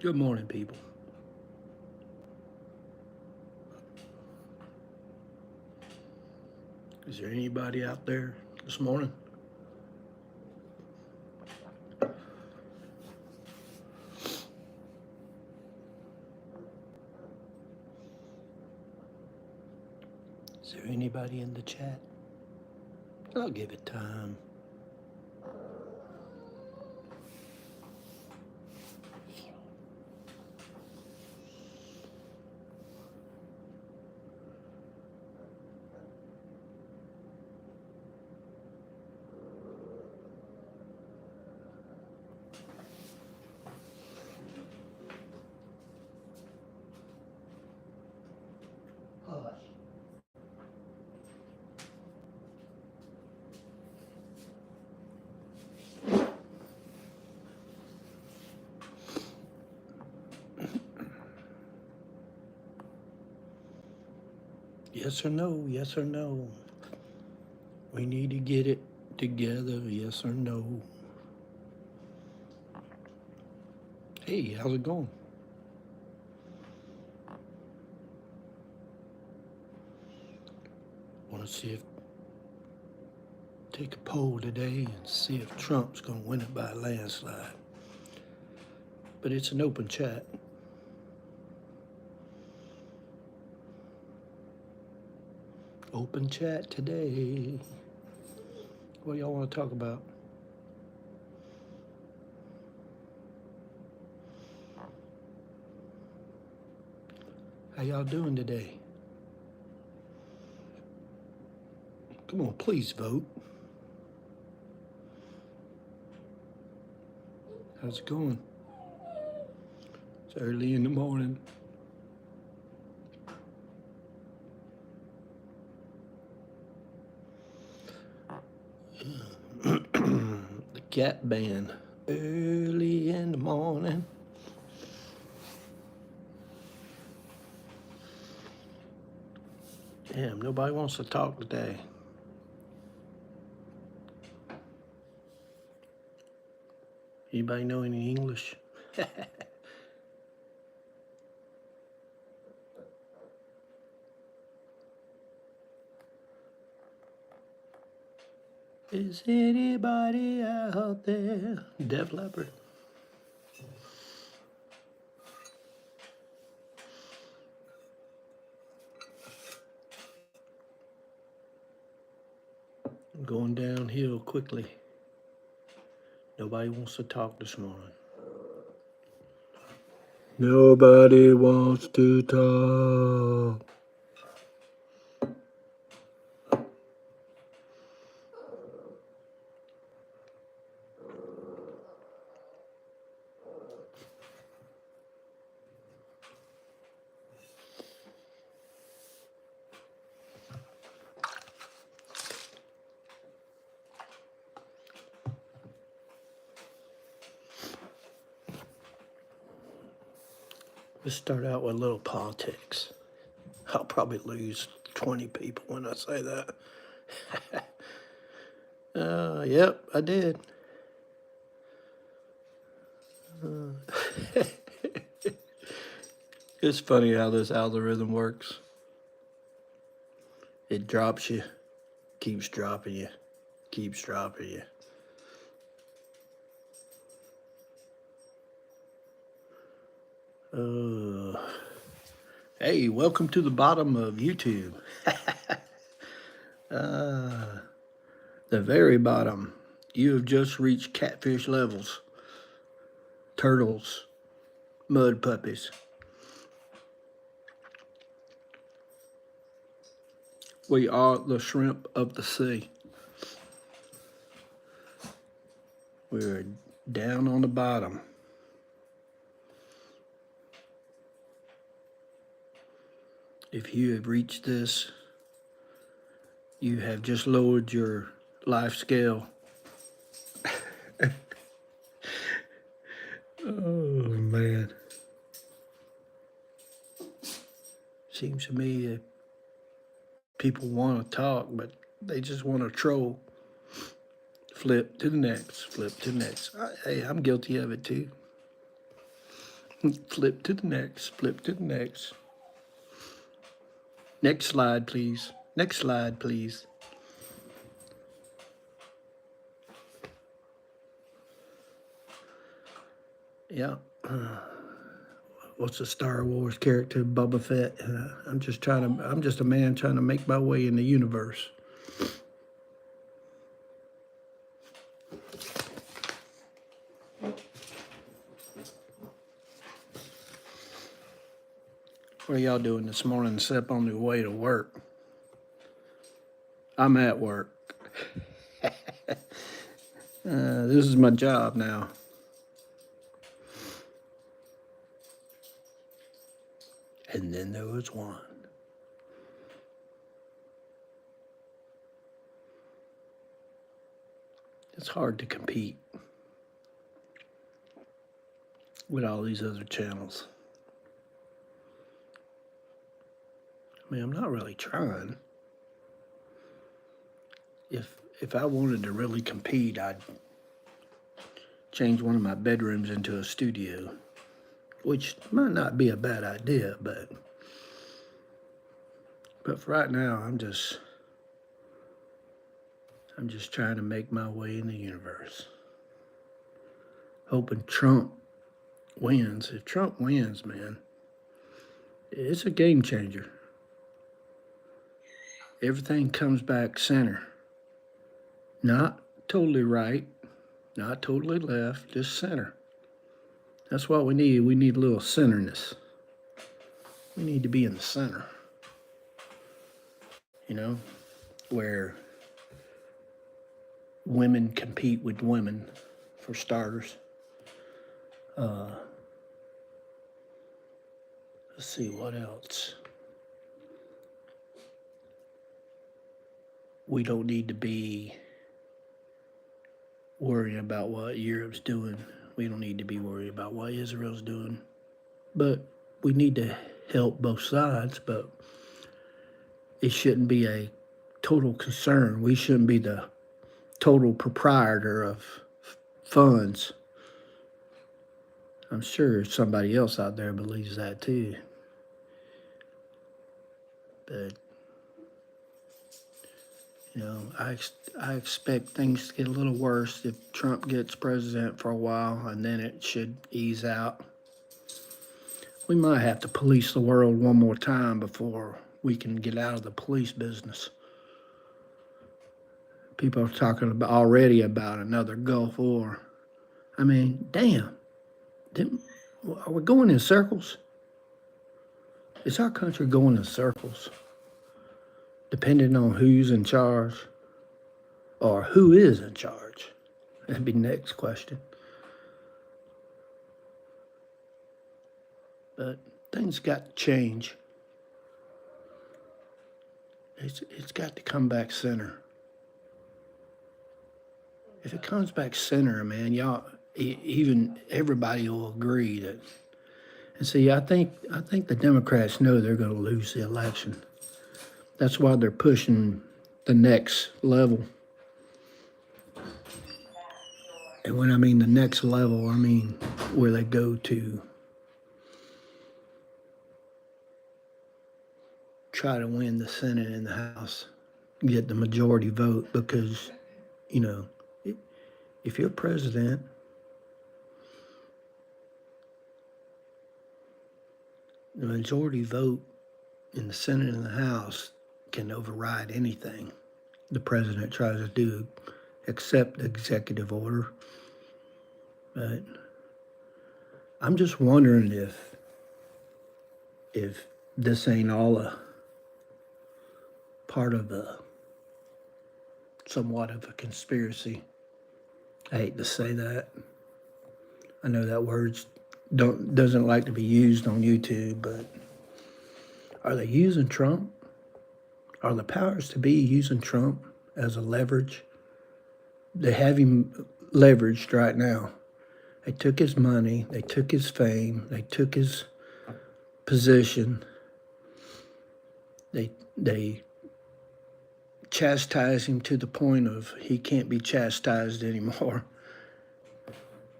Good morning, people. Is there anybody out there this morning? Is there anybody in the chat? I'll give it time. Yes or no? Yes or no? We need to get it together. Yes or no? Hey, how's it going? Want to see if take a poll today and see if Trump's going to win it by a landslide. But it's an open chat. Open chat today. What do y'all want to talk about? How y'all doing today? Come on, please vote. How's it going? It's early in the morning. The Cat Band. Early in the morning. Damn, nobody wants to talk today. Anybody know any English? Is anybody out there? Def Leppard. I'm going downhill quickly. Nobody wants to talk this morning. Nobody wants to talk. Let's start out with a little politics. I'll probably lose 20 people when I say that. Yep, I did. It's funny how this algorithm works. It drops you, keeps dropping you, keeps dropping you. Hey, welcome to the bottom of YouTube. The very bottom. You have just reached catfish levels. Turtles, mud puppies. We are the shrimp of the sea. We're down on the bottom. If you have reached this, you have just lowered your life scale. Oh, man. Seems to me that people want to talk, but they just want to troll. Flip to the next, flip to the next. Hey, I'm guilty of it too. Flip to the next, flip to the next. Next slide, please. Next slide, please. Yeah. What's the Star Wars character, Boba Fett? I'm just a man trying to make my way in the universe. What are y'all doing this morning except on the way to work? I'm at work. This is my job now. And then there was one. It's hard to compete with all these other channels. I mean, I'm not really trying. If I wanted to really compete, I'd change one of my bedrooms into a studio, which might not be a bad idea, but for right now, I'm just trying to make my way in the universe. Hoping Trump wins. If Trump wins, man, it's a game changer. Everything comes back center. Not totally right, not totally left, just center. That's what we need. We need a little centerness. We need to be in the center. You know, where women compete with women, for starters. Let's see, what else? We don't need to be worrying about what Europe's doing. We don't need to be worried about what Israel's doing. But we need to help both sides, but it shouldn't be a total concern. We shouldn't be the total proprietor of funds. I'm sure somebody else out there believes that too. But, you know, I expect things to get a little worse if Trump gets president for a while, and then it should ease out. We might have to police the world one more time before we can get out of the police business. People are talking already about another Gulf War. I mean, damn. Are we going in circles? Is our country going in circles? Depending on who's in charge or who is in charge? That'd be the next question. But things got to change. It's got to come back center. If it comes back center, man, y'all, even everybody will agree that. And see, I think the Democrats know they're going to lose the election. That's why they're pushing the next level. And when I mean the next level, I mean where they go to try to win the Senate and the House, get the majority vote, because, you know, if you're president, the majority vote in the Senate and the House can override anything the president tries to do, except the executive order. But I'm just wondering if this ain't all a part of somewhat of a conspiracy. I hate to say that. I know that word doesn't like to be used on YouTube, but are they using Trump? Are the powers to be using Trump as a leverage? They have him leveraged right now. They took his money, they took his fame, they took his position. They chastise him to the point of he can't be chastised anymore.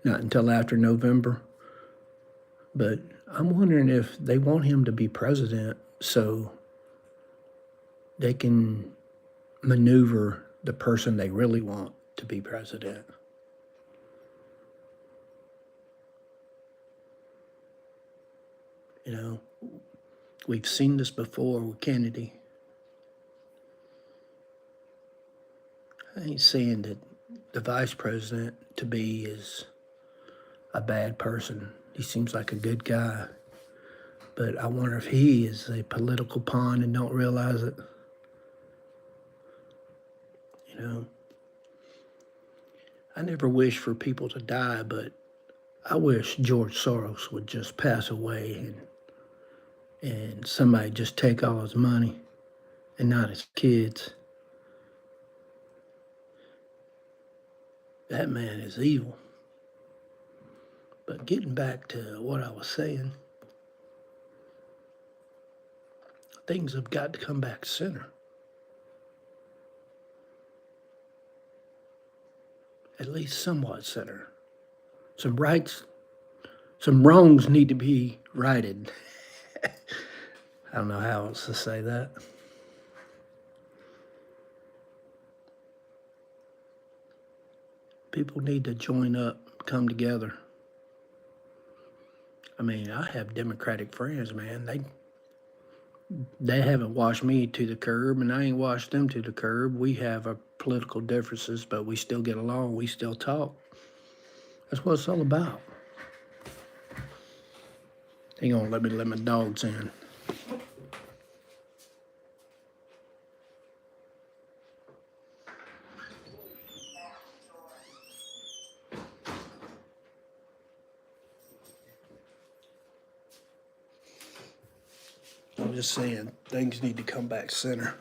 Not until after November. But I'm wondering if they want him to be president so they can maneuver the person they really want to be president. You know, we've seen this before with Kennedy. I ain't saying that the vice president to be is a bad person. He seems like a good guy. But I wonder if he is a political pawn and don't realize it. You know, I never wish for people to die, but I wish George Soros would just pass away and somebody just take all his money and not his kids. That man is evil. But getting back to what I was saying, things have got to come back center. At least somewhat center. Some rights, some wrongs need to be righted. I don't know how else to say that. People need to join up, come together. I mean, I have Democratic friends, man. They haven't washed me to the curb, and I ain't washed them to the curb. We have our political differences, but we still get along. We still talk. That's what it's all about. They gonna let me let my dogs in. I'm just saying, things need to come back center.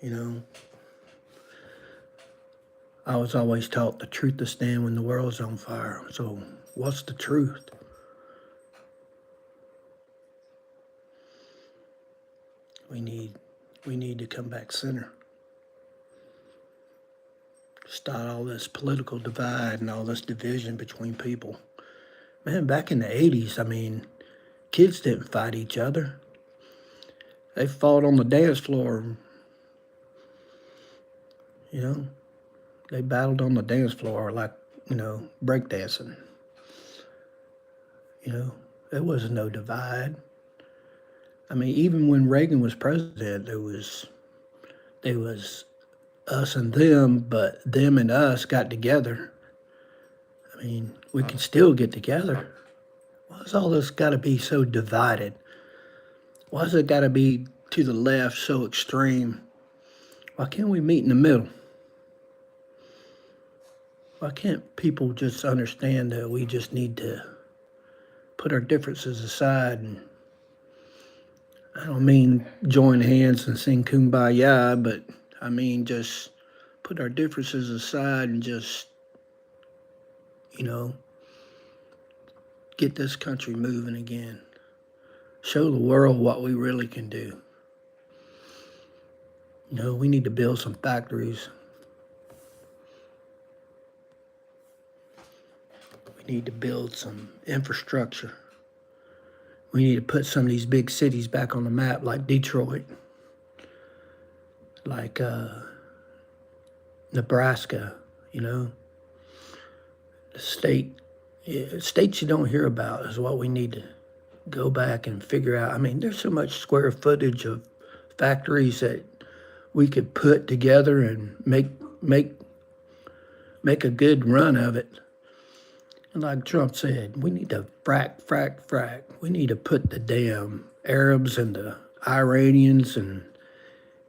You know, I was always taught the truth to stand when the world's on fire. So what's the truth? We need to come back center. Start all this political divide and all this division between people. Man, back in the 80s, I mean, kids didn't fight each other. They fought on the dance floor. You know, they battled on the dance floor like, breakdancing. You know, there was no divide. I mean, even when Reagan was president, there was us and them, but them and us got together. I mean, we can still get together. Why's all this got to be so divided? Why's it got to be to the left so extreme? Why can't we meet in the middle? Why can't people just understand that we just need to put our differences aside? And I don't mean join hands and sing Kumbaya, but I mean just put our differences aside and just, get this country moving again. Show the world what we really can do. We need to build some factories. We need to build some infrastructure. We need to put some of these big cities back on the map, like Detroit, like Nebraska, the states you don't hear about is what we need to go back and figure out. I mean, there's so much square footage of factories that we could put together and make a good run of it. And like Trump said, we need to frack. We need to put the damn Arabs and the Iranians and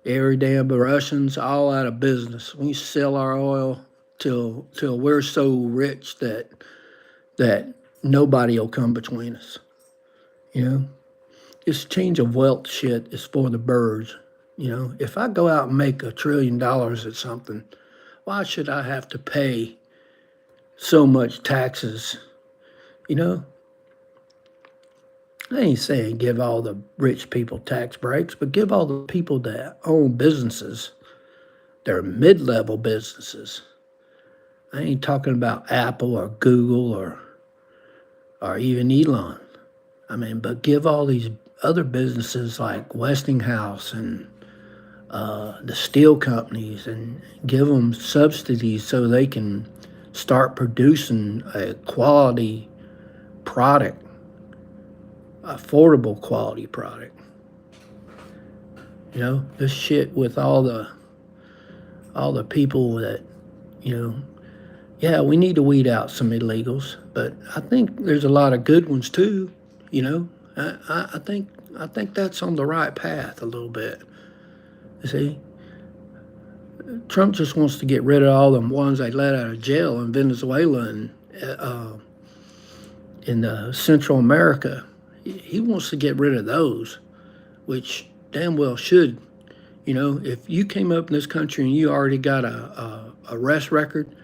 every damn Russians all out of business. We sell our oil till we're so rich that nobody will come between us. This change of wealth shit is for the birds. If I go out and make $1 trillion at something, why should I have to pay so much taxes? I ain't saying give all the rich people tax breaks, but give all the people that own businesses, they're mid-level businesses. I ain't talking about Apple or Google or or even Elon. I mean, but give all these other businesses like Westinghouse and the steel companies and give them subsidies so they can start producing a quality product, affordable quality product. You know, this shit with all the people that, you know, yeah, we need to weed out some illegals, but I think there's a lot of good ones too. You know, I think that's on the right path a little bit. You see, Trump just wants to get rid of all them ones they let out of jail in Venezuela and in Central America. He wants to get rid of those, which damn well should. You know, if you came up in this country and you already got a arrest record,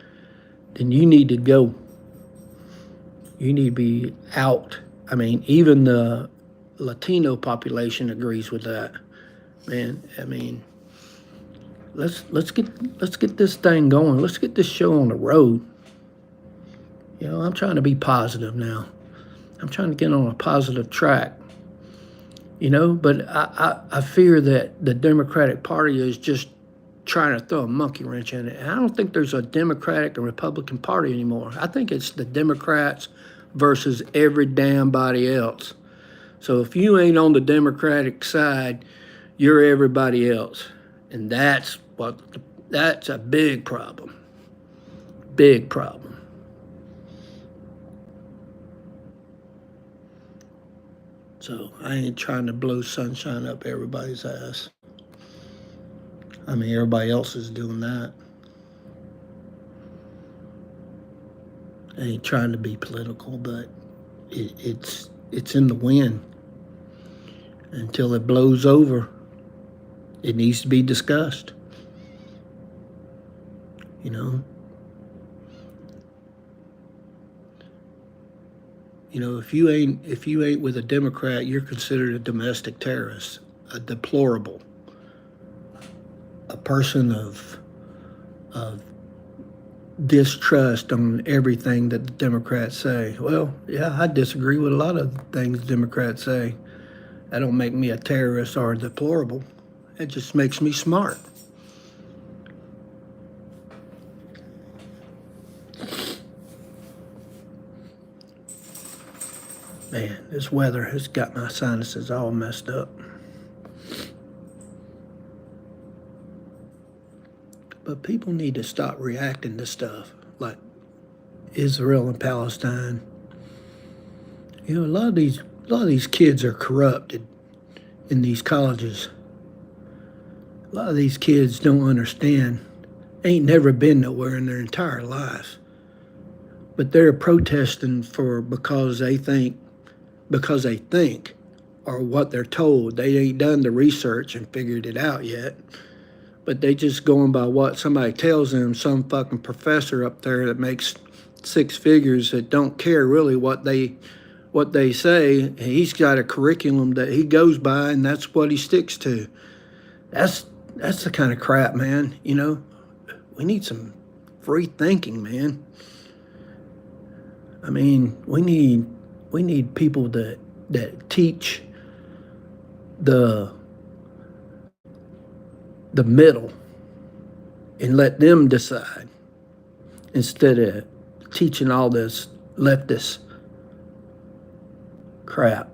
then you need to go. You need to be out. I mean, even the Latino population agrees with that. Man, I mean, let's get this thing going. Let's get this show on the road. You know, I'm trying to be positive now. I'm trying to get on a positive track. You know, but I fear that the Democratic Party is just trying to throw a monkey wrench in it. And I don't think there's a Democratic and Republican Party anymore. I think it's the Democrats versus every damn body else. So if you ain't on the Democratic side, you're everybody else. And that's a big problem. Big problem. So I ain't trying to blow sunshine up everybody's ass. I mean, everybody else is doing that. I ain't trying to be political, but it's in the wind. Until it blows over, it needs to be discussed. You know. You know, if you ain't with a Democrat, you're considered a domestic terrorist, a deplorable, a person of distrust on everything that the Democrats say. Well, yeah, I disagree with a lot of things Democrats say. That don't make me a terrorist or a deplorable. It just makes me smart. Man, this weather has got my sinuses all messed up. But people need to stop reacting to stuff like Israel and Palestine. You know, a lot of these kids are corrupted in these colleges. A lot of these kids don't understand. Ain't never been nowhere in their entire life. But they're protesting for because they think or what they're told. They ain't done the research and figured it out yet. But they just going by what somebody tells them, some fucking professor up there that makes six figures that don't care really what they say. He's got a curriculum that he goes by and that's what he sticks to. That's the kind of crap, man. You know, we need some free thinking, man. I mean, we need people that teach the middle and let them decide instead of teaching all this leftist crap.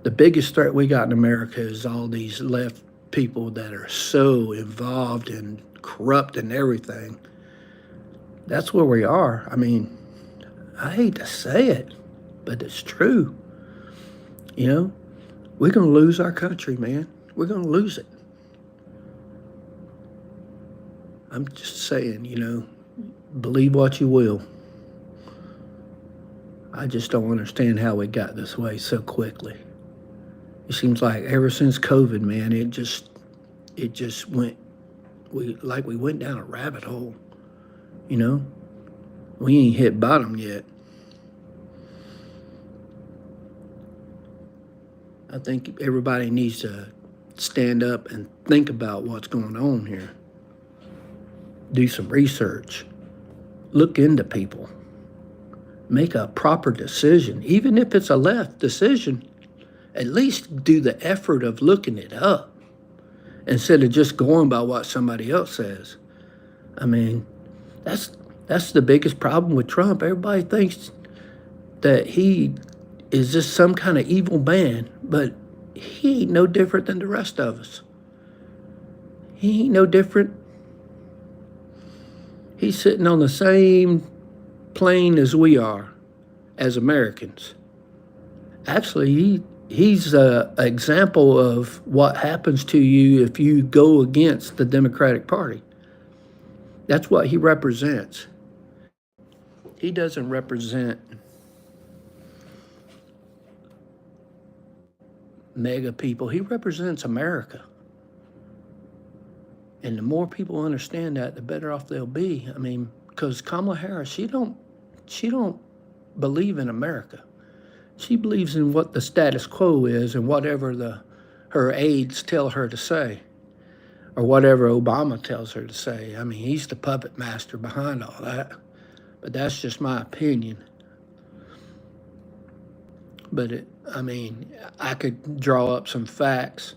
The biggest threat we got in America is all these left people that are so involved and corrupt and everything. That's where we are. I mean, I hate to say it, but it's true. You know, we're going to lose our country, man. We're going to lose it. I'm just saying, you know, believe what you will. I just don't understand how we got this way so quickly. It seems like ever since COVID, man, it just went, we went down a rabbit hole, you know? We ain't hit bottom yet. I think everybody needs to stand up and think about what's going on here. Do some research. Look into people. make a proper decision. Even if it's a left decision, at least do the effort of looking it up instead of just going by what somebody else says. I mean, that's that's the biggest problem with Trump. Everybody thinks that he is just some kind of evil man, but he ain't no different than the rest of us. He ain't no different. He's sitting on the same plane as we are as Americans. Actually, he's an example of what happens to you if you go against the Democratic Party. That's what he represents. He doesn't represent mega people. He represents America. And the more people understand that, the better off they'll be. I mean, because Kamala Harris, she don't believe in America. She believes in what the status quo is and whatever her aides tell her to say, or whatever Obama tells her to say. I mean, he's the puppet master behind all that. But that's just my opinion. But I could draw up some facts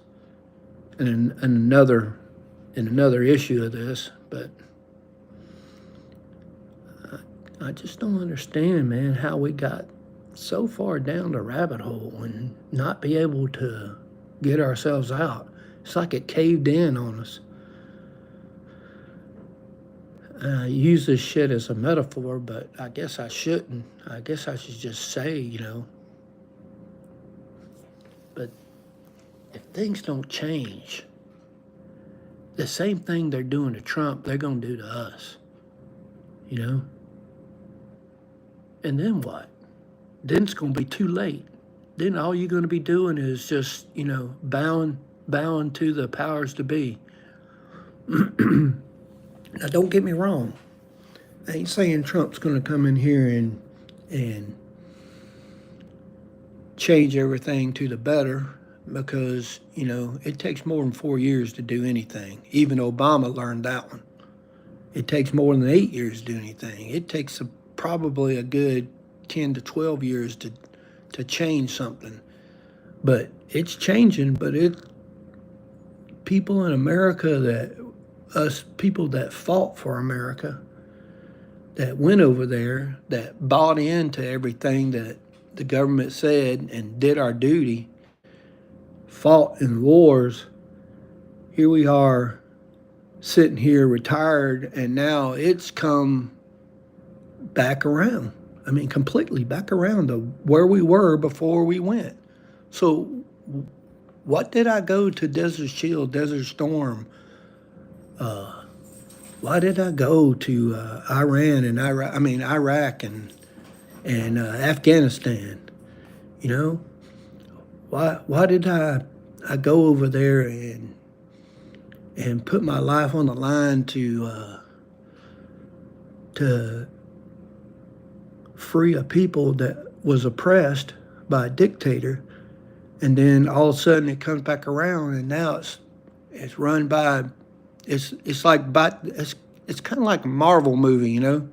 in another issue of this, but I just don't understand, man, how we got so far down the rabbit hole and not be able to get ourselves out. It's like it caved in on us. I use this shit as a metaphor, but I guess I shouldn't. I guess I should just say, But if things don't change, the same thing they're doing to Trump, they're going to do to us. And then what? Then it's going to be too late. Then all you're going to be doing is just, bowing to the powers to be. Now, don't get me wrong. I ain't saying Trump's going to come in here and change everything to the better, because, it takes more than 4 years to do anything. Even Obama learned that one. It takes more than 8 years to do anything. It takes probably a good 10 to 12 years to change something. But it's changing, but people in America us people that fought for America, that went over there, that bought into everything that the government said and did our duty, fought in wars. Here we are sitting here retired, and now it's come back around. I mean, completely back around to where we were before we went. So what did I go to Desert Shield, Desert Storm? Why did I go to Iran and Iraq and Afghanistan? Why did I go over there and put my life on the line to free a people that was oppressed by a dictator, and then all of a sudden it comes back around, and now it's run by it's kind of like a Marvel movie, You know,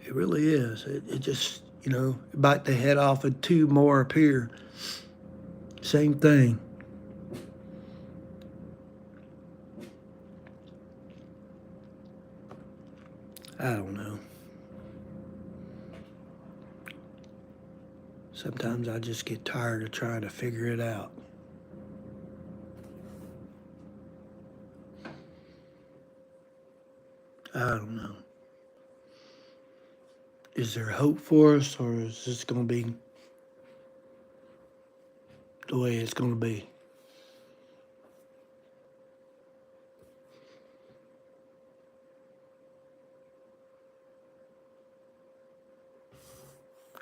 it really is. It just bite the head off and two more appear. Same thing. I don't know. Sometimes I just get tired of trying to figure it out. I don't know. Is there hope for us, or is this going to be the way it's going to be?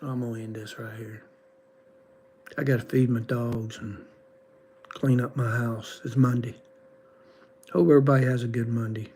I'm going to end this right here. I got to feed my dogs and clean up my house. It's Monday. Hope everybody has a good Monday.